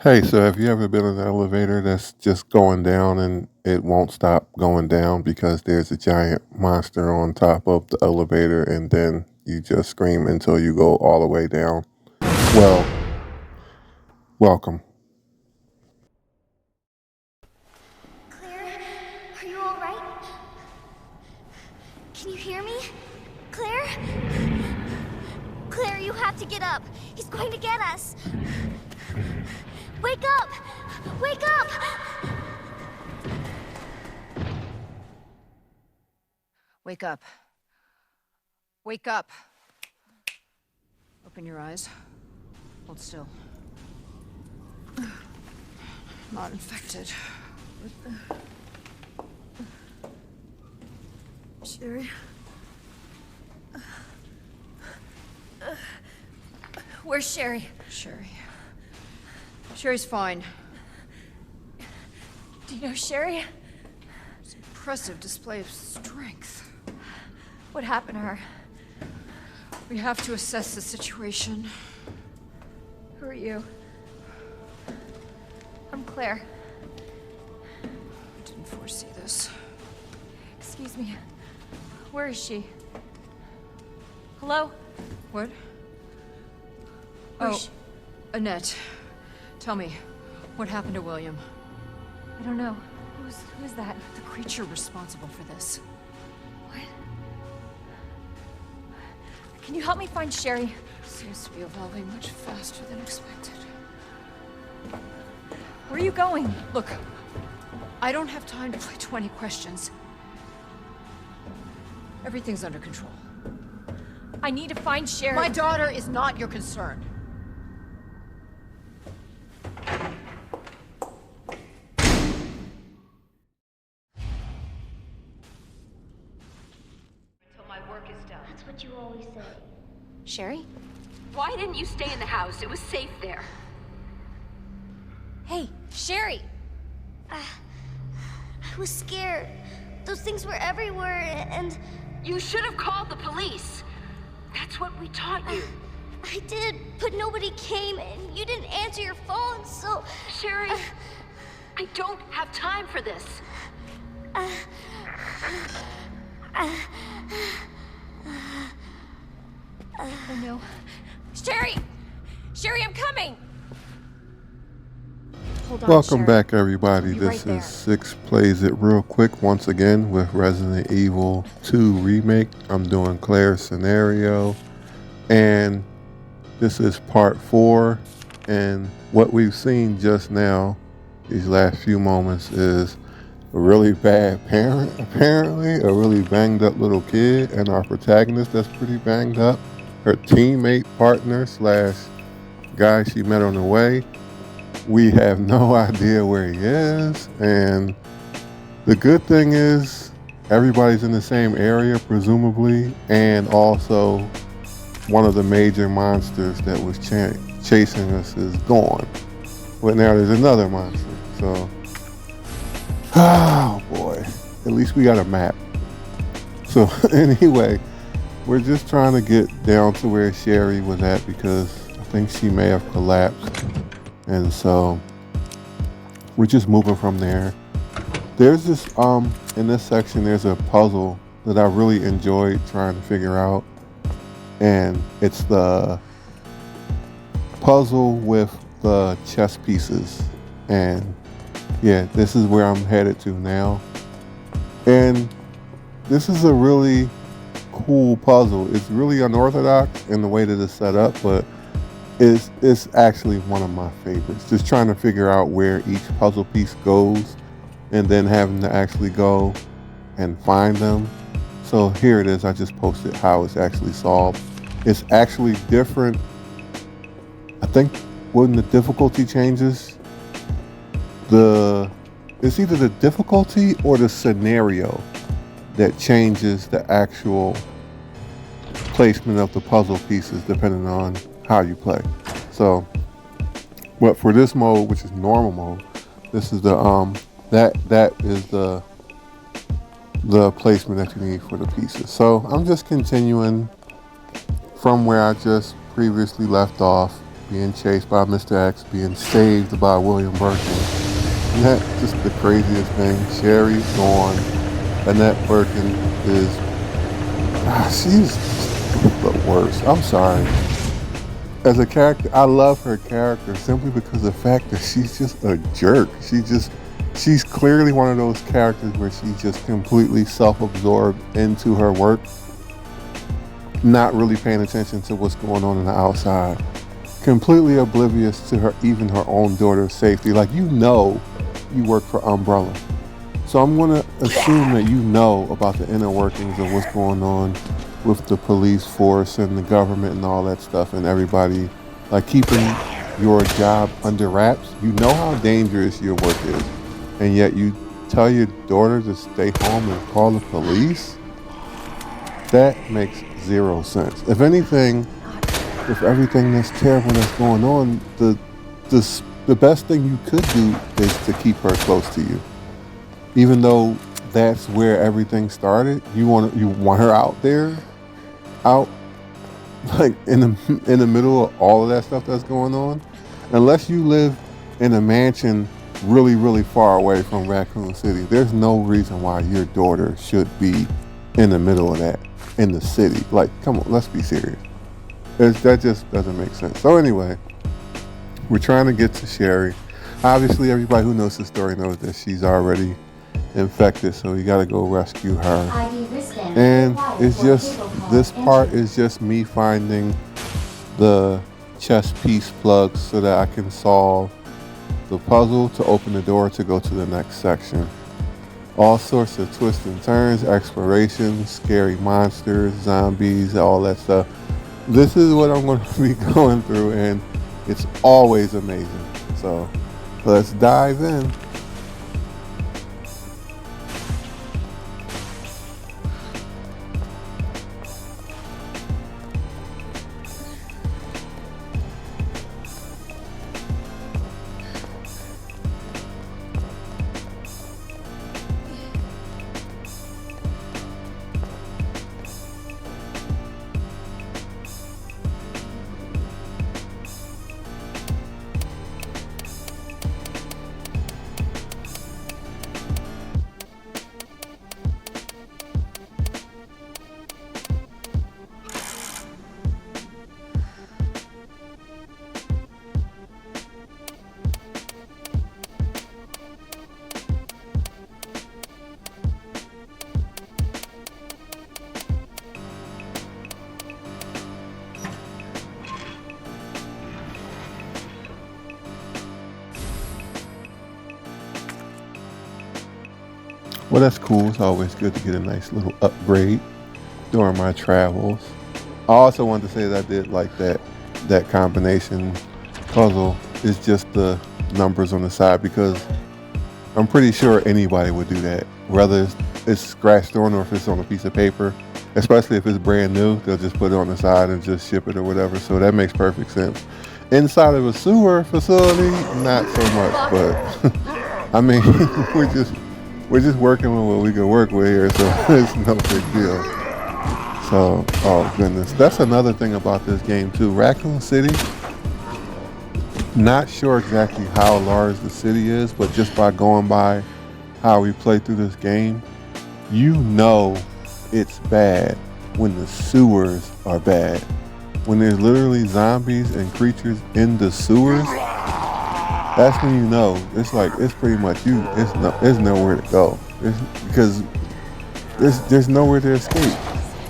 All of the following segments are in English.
Hey, so have you ever been in an elevator that's just going down and it won't stop going down because there's a giant monster on top of the elevator and then you just scream until you go all the way down? Well, welcome. Claire, are you all right? Can you hear me? Claire? Claire, you have to get up. He's going to get us. Wake up! Wake up! Wake up. Wake up. Open your eyes. Hold still. Not infected. Sherry? Where's Sherry? Sherry's fine. Do you know Sherry? It's an impressive display of strength. What happened to her? We have to assess the situation. Who are you? I'm Claire. I didn't foresee this. Excuse me. Where is she? Hello? What? Where's she? Annette. Tell me, what happened to William? I don't know. Who's that? The creature responsible for this. What? Can you help me find Sherry? Seems to be evolving much faster than expected. Where are you going? Look, I don't have time to play 20 questions. Everything's under control. I need to find Sherry. My daughter is not your concern. Until my work is done. That's what you always say. Sherry? Why didn't you stay in the house? It was safe there. Hey, Sherry! I was scared. Those things were everywhere, and... You should have called the police. That's what we taught you. I did, but nobody came, and you didn't answer your phone, so... Sherry, I don't have time for this. Oh no. Sherry! Sherry, I'm coming! Hold on, Welcome Sherry. back, everybody. I'll be This right is Six Plays It Real Quick once again with Resident Evil 2 Remake. I'm doing Claire's scenario, and this is part 4. And what we've seen just now, these last few moments, is a really bad parent, apparently, a really banged up little kid, and our protagonist that's pretty banged up, her teammate, partner, slash guy she met on the way. We have no idea where he is, and the good thing is everybody's in the same area, presumably, and also one of the major monsters that was chasing us is gone. But now there's another monster, so... Oh boy, at least we got a map. So anyway, we're just trying to get down to where Sherry was at because I think she may have collapsed. And so we're just moving from there. There's this, in this section, there's a puzzle that I really enjoyed trying to figure out. And it's the puzzle with the chess pieces. And yeah, this is where I'm headed to now. And this is a really cool puzzle. It's really unorthodox in the way that it's set up, but it's actually one of my favorites. Just trying to figure out where each puzzle piece goes and then having to actually go and find them. So here it is. I just posted how it's actually solved. It's actually different. I think when the difficulty changes, it's either the difficulty or the scenario that changes the actual placement of the puzzle pieces depending on how you play. So, but for this mode, which is normal mode, this is the that is the placement that you need for the pieces. So I'm just continuing from where I just previously left off, being chased by Mr. X, being saved by William Birkin. Isn't that just the craziest thing? Sherry's gone. Annette Birkin is, she's the worst. I'm sorry. As a character, I love her character simply because of the fact that she's just a jerk. She's clearly one of those characters where she's just completely self-absorbed into her work, not really paying attention to what's going on the outside, completely oblivious to her, even her own daughter's safety. Like, you work for Umbrella, so I'm gonna assume that you know about the inner workings of what's going on with the police force and the government and all that stuff, and everybody, like, keeping your job under wraps. You know how dangerous your work is, and yet you tell your daughter to stay home and call the police? That makes zero sense. If anything, with everything that's terrible that's going on, the best thing you could do is to keep her close to you. Even though that's where everything started, you want her out there, out like in the middle of all of that stuff that's going on. Unless you live in a mansion really, really far away from Raccoon City, there's no reason why your daughter should be in the middle of that, in the city. Like, come on, let's be serious. That just doesn't make sense. So anyway, we're trying to get to Sherry. Obviously, everybody who knows the story knows that she's already infected, so we gotta go rescue her. And it's just, this part is just me finding the chess piece plugs so that I can solve the puzzle to open the door to go to the next section. All sorts of twists and turns, exploration, scary monsters, zombies, all that stuff. This is what I'm going to be going through, and it's always amazing. So let's dive in. Well, that's cool. It's always good to get a nice little upgrade during my travels. I also wanted to say that I did like that combination puzzle. It's just the numbers on the side, because I'm pretty sure anybody would do that, whether it's scratched on or if it's on a piece of paper. Especially if it's brand new, they'll just put it on the side and just ship it or whatever. So that makes perfect sense. Inside of a sewer facility, not so much, but I mean, we're just working with what we can work with here, so it's no big deal. So, oh goodness, that's another thing about this game too. Raccoon City, not sure exactly how large the city is, but just by going by how we play through this game, you know it's bad when the sewers are bad. When there's literally zombies and creatures in the sewers, that's when you know it's like, it's pretty much there's nowhere to go. Because there's nowhere to escape.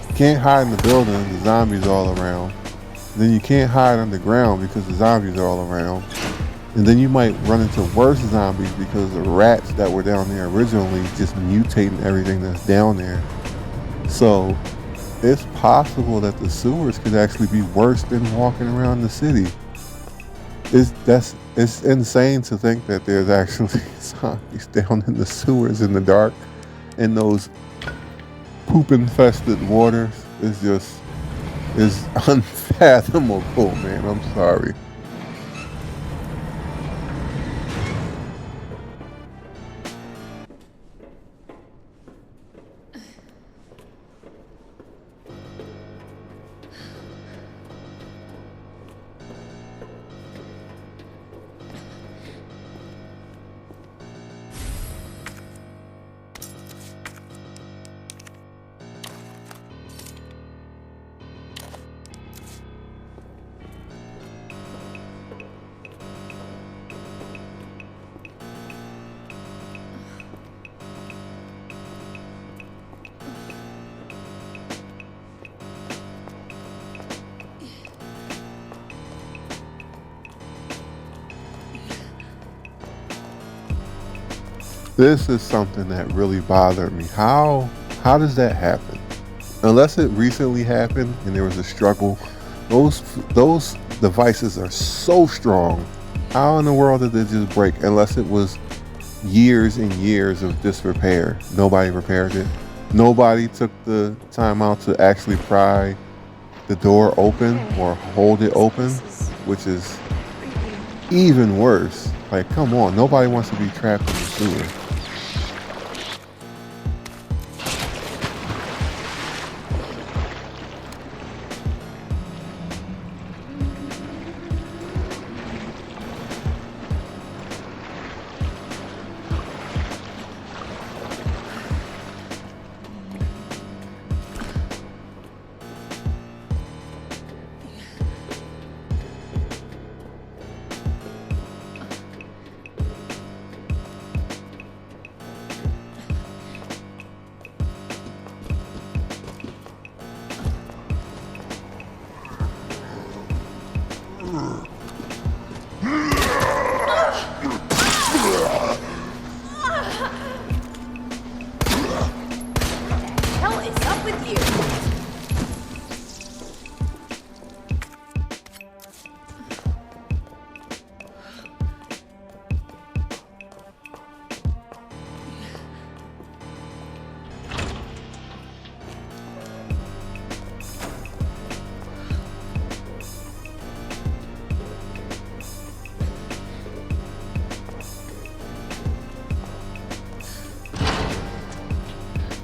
You can't hide in the building, the zombies all around. Then you can't hide underground because the zombies are all around. And then you might run into worse zombies because the rats that were down there originally just mutating everything that's down there. So it's possible that the sewers could actually be worse than walking around the city. It's insane to think that there's actually zombies down in the sewers in the dark, in those poop-infested waters. It's unfathomable, man. I'm sorry. This is something that really bothered me. How does that happen? Unless it recently happened and there was a struggle, those devices are so strong. How in the world did they just break? Unless it was years and years of disrepair. Nobody repaired it. Nobody took the time out to actually pry the door open or hold it open, which is even worse. Like, come on, nobody wants to be trapped in the sewer. Hell is up with you?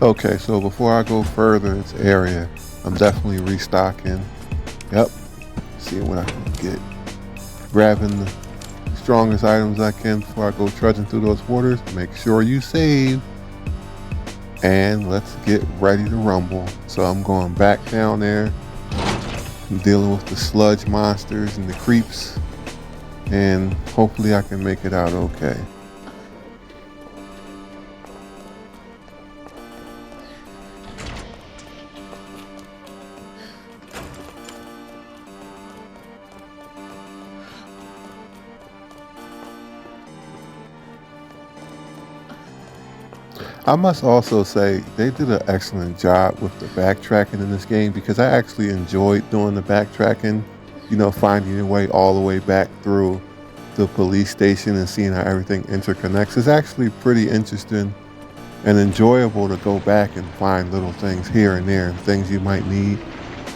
Okay, so before I go further in this area, I'm definitely restocking. Yep, seeing what I can get. Grabbing the strongest items I can before I go trudging through those waters. Make sure you save. And let's get ready to rumble. So I'm going back down there. I'm dealing with the sludge monsters and the creeps. And hopefully I can make it out okay. I must also say they did an excellent job with the backtracking in this game, because I actually enjoyed doing the backtracking, you know, finding your way all the way back through the police station and seeing how everything interconnects. It's actually pretty interesting and enjoyable to go back and find little things here and there and things you might need.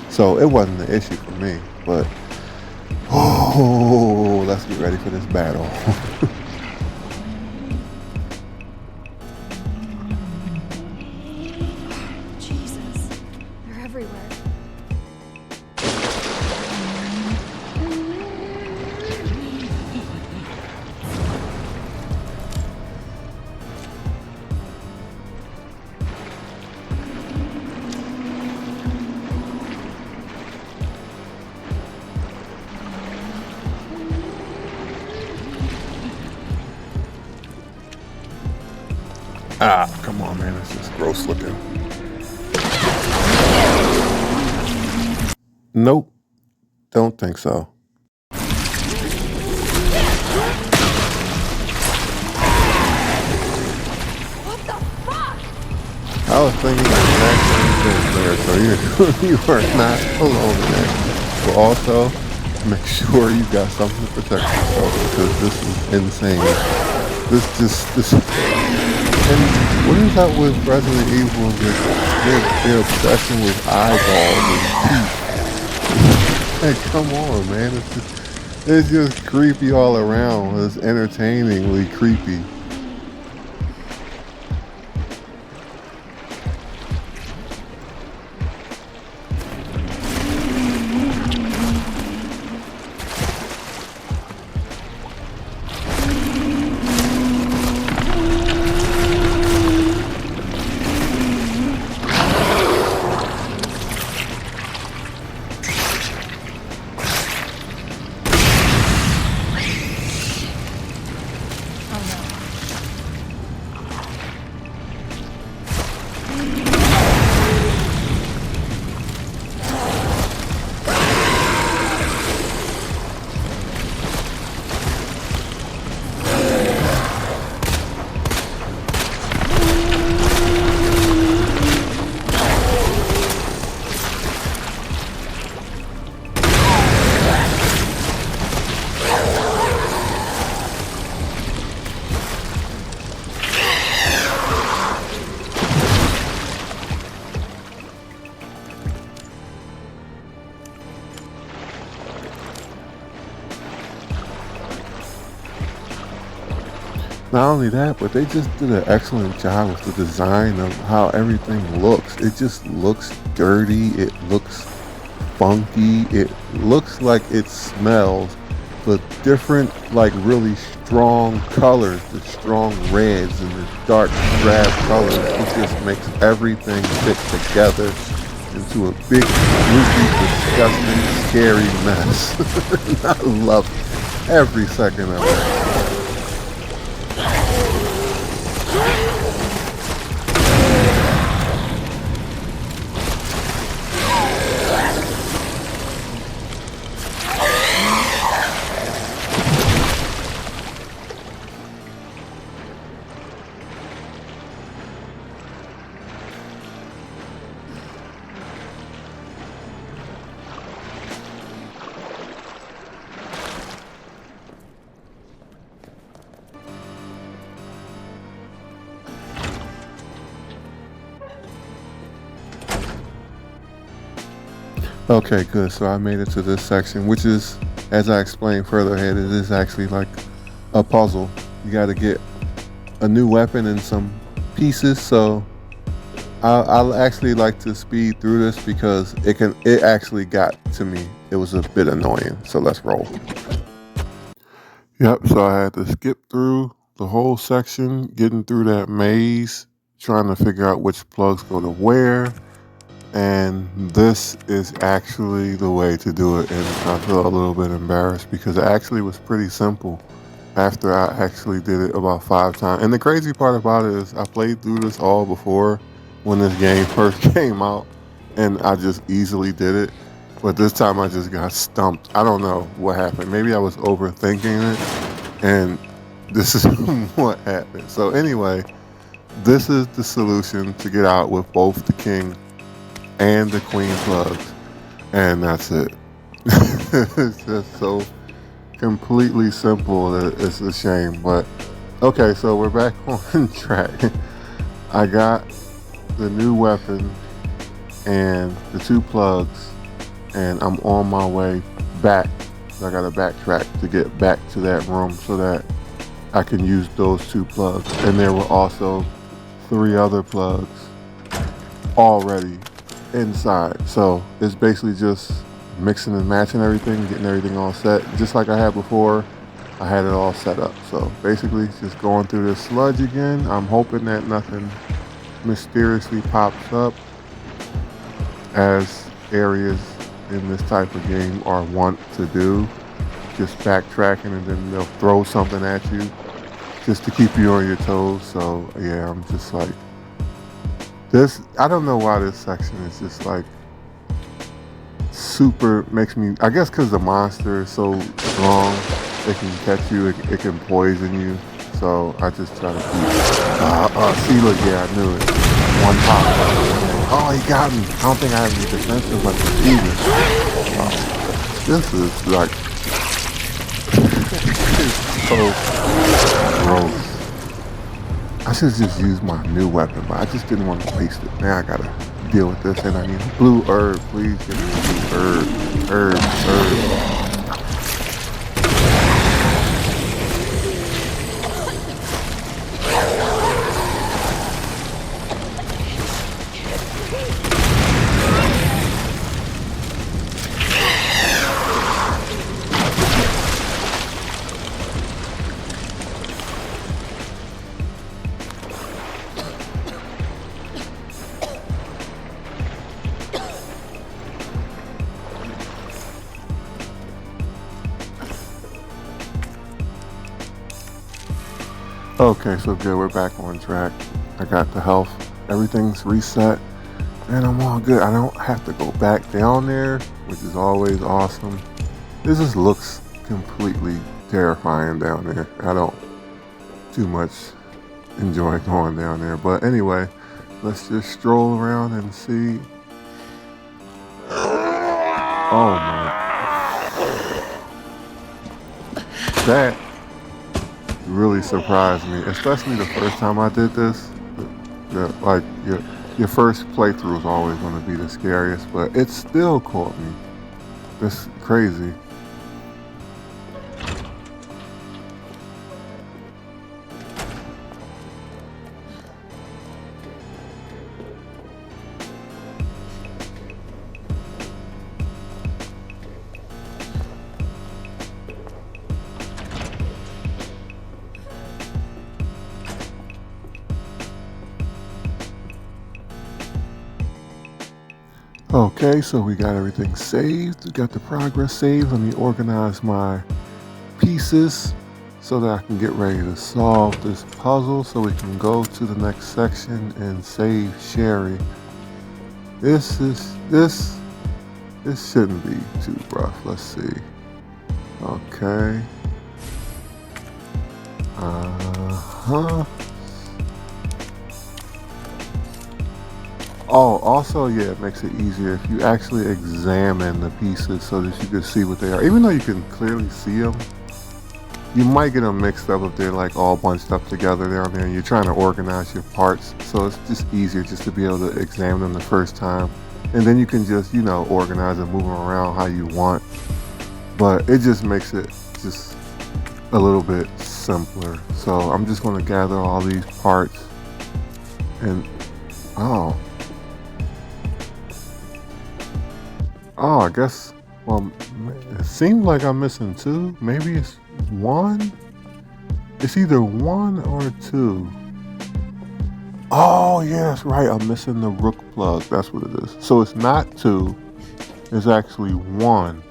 So it wasn't an issue for me, but oh, let's get ready for this battle. Ah, come on, man. This is gross looking. Nope. Don't think so. What the fuck? I was thinking the exact same thing there, so you are not alone in that. But also, make sure you got something to protect yourself, because this is insane. This. And what is up with Resident Evil and their obsession with eyeballs and teeth? Hey, come on, man. It's just creepy all around. It's entertainingly creepy. Not only that, but they just did an excellent job with the design of how everything looks. It just looks dirty. It looks funky. It looks like it smells. The different, like really strong colors, the strong reds and the dark drab colors, it just makes everything fit together into a big, goofy, disgusting, scary mess. I love every second of it. Okay, good. So I made it to this section, which is, as I explained further ahead, it is actually like a puzzle. You got to get a new weapon and some pieces. So I'll actually like to speed through this because it actually got to me. It was a bit annoying. So let's roll. Yep. So I had to skip through the whole section, getting through that maze, trying to figure out which plugs go to where. And this is actually the way to do it. And I feel a little bit embarrassed because it actually was pretty simple after I actually did it about 5 times. And the crazy part about it is I played through this all before when this game first came out and I just easily did it. But this time I just got stumped. I don't know what happened. Maybe I was overthinking it and this is what happened. So anyway, this is the solution to get out with both the king and the queen plugs, and that's it. It's just so completely simple that it's a shame. But okay, so we're back on track. I got the new weapon and the 2 plugs, and I'm on my way back. I gotta backtrack to get back to that room so that I can use those 2 plugs. And there were also 3 other plugs already inside. So it's basically just mixing and matching everything, getting everything all set. Just like I had before, I had it all set up. So basically just going through this sludge again. I'm hoping that nothing mysteriously pops up, as areas in this type of game are wont to do. Just backtracking and then they'll throw something at you just to keep you on your toes. So yeah, I'm just like, this, I don't know why this section is just like super, makes me, I guess because the monster is so strong, it can catch you, it can poison you. So I just try to keep, see, look, yeah, I knew it. One pop. Oh, he got me. I don't think I have any defensive, but this is like, it's so gross. I should just use my new weapon, but I just didn't want to waste it. Now I gotta deal with this, and I need a blue herb. Please give me a blue herb. Okay, so good, we're back on track. I got the health, everything's reset, and I'm all good. I don't have to go back down there, which is always awesome. This just looks completely terrifying down there. I don't too much enjoy going down there. But anyway, let's just stroll around and see. Oh my. That really surprised me, especially the first time I did this. Like your first playthrough is always going to be the scariest, but it still caught me. That's crazy. Okay, so we got everything saved. We got the progress saved. Let me organize my pieces so that I can get ready to solve this puzzle so we can go to the next section and save Sherry. This shouldn't be too rough. Let's see. Okay. Oh, also, yeah, it makes it easier if you actually examine the pieces so that you can see what they are. Even though you can clearly see them, you might get them mixed up if they're like all bunched up together down there and you're trying to organize your parts. So it's just easier just to be able to examine them the first time. And then you can just, you know, organize and move them around how you want. But it just makes it just a little bit simpler. So I'm just going to gather all these parts and, oh, I guess, well, it seems like I'm missing two. Maybe it's one? It's either one or two. Oh, yeah, that's right. I'm missing the rook plug. That's what it is. So it's not two. It's actually one.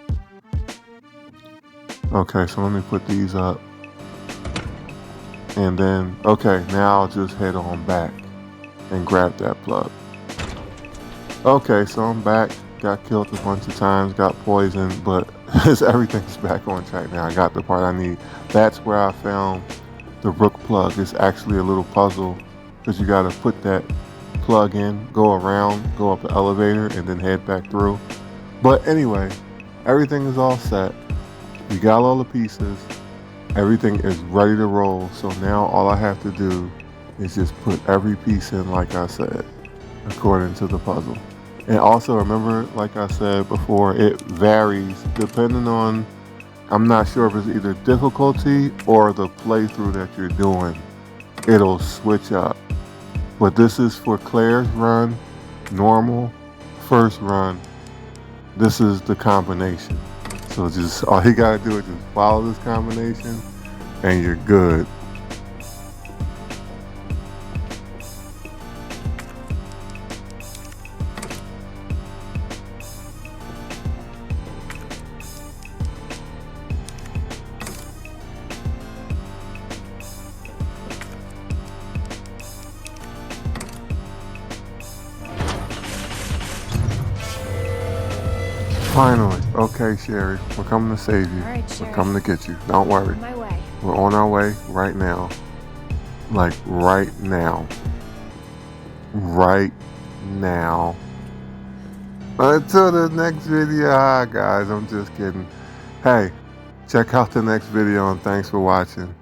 Okay, so let me put these up. And then, okay, now I'll just head on back and grab that plug. Okay, so I'm back. Got killed a bunch of times, got poisoned, but everything's back on track now. I got the part I need. That's where I found the rook plug. It's actually a little puzzle because you got to put that plug in, go around, go up the elevator, and then head back through. But anyway, everything is all set. We got all the pieces. Everything is ready to roll. So now all I have to do is just put every piece in like I said, according to the puzzle. And also remember, like I said before, it varies depending on, I'm not sure if it's either difficulty or the playthrough that you're doing. It'll switch up. But this is for Claire's run, normal, first run. This is the combination. So just, all you gotta do is just follow this combination and you're good. Finally. Okay, Sherry. We're coming to save you. All right, Sherry. We're coming to get you. Don't worry. On my way. We're on our way right now. Like right now. Right now. Until the next video. Hi guys, I'm just kidding. Hey, check out the next video and thanks for watching.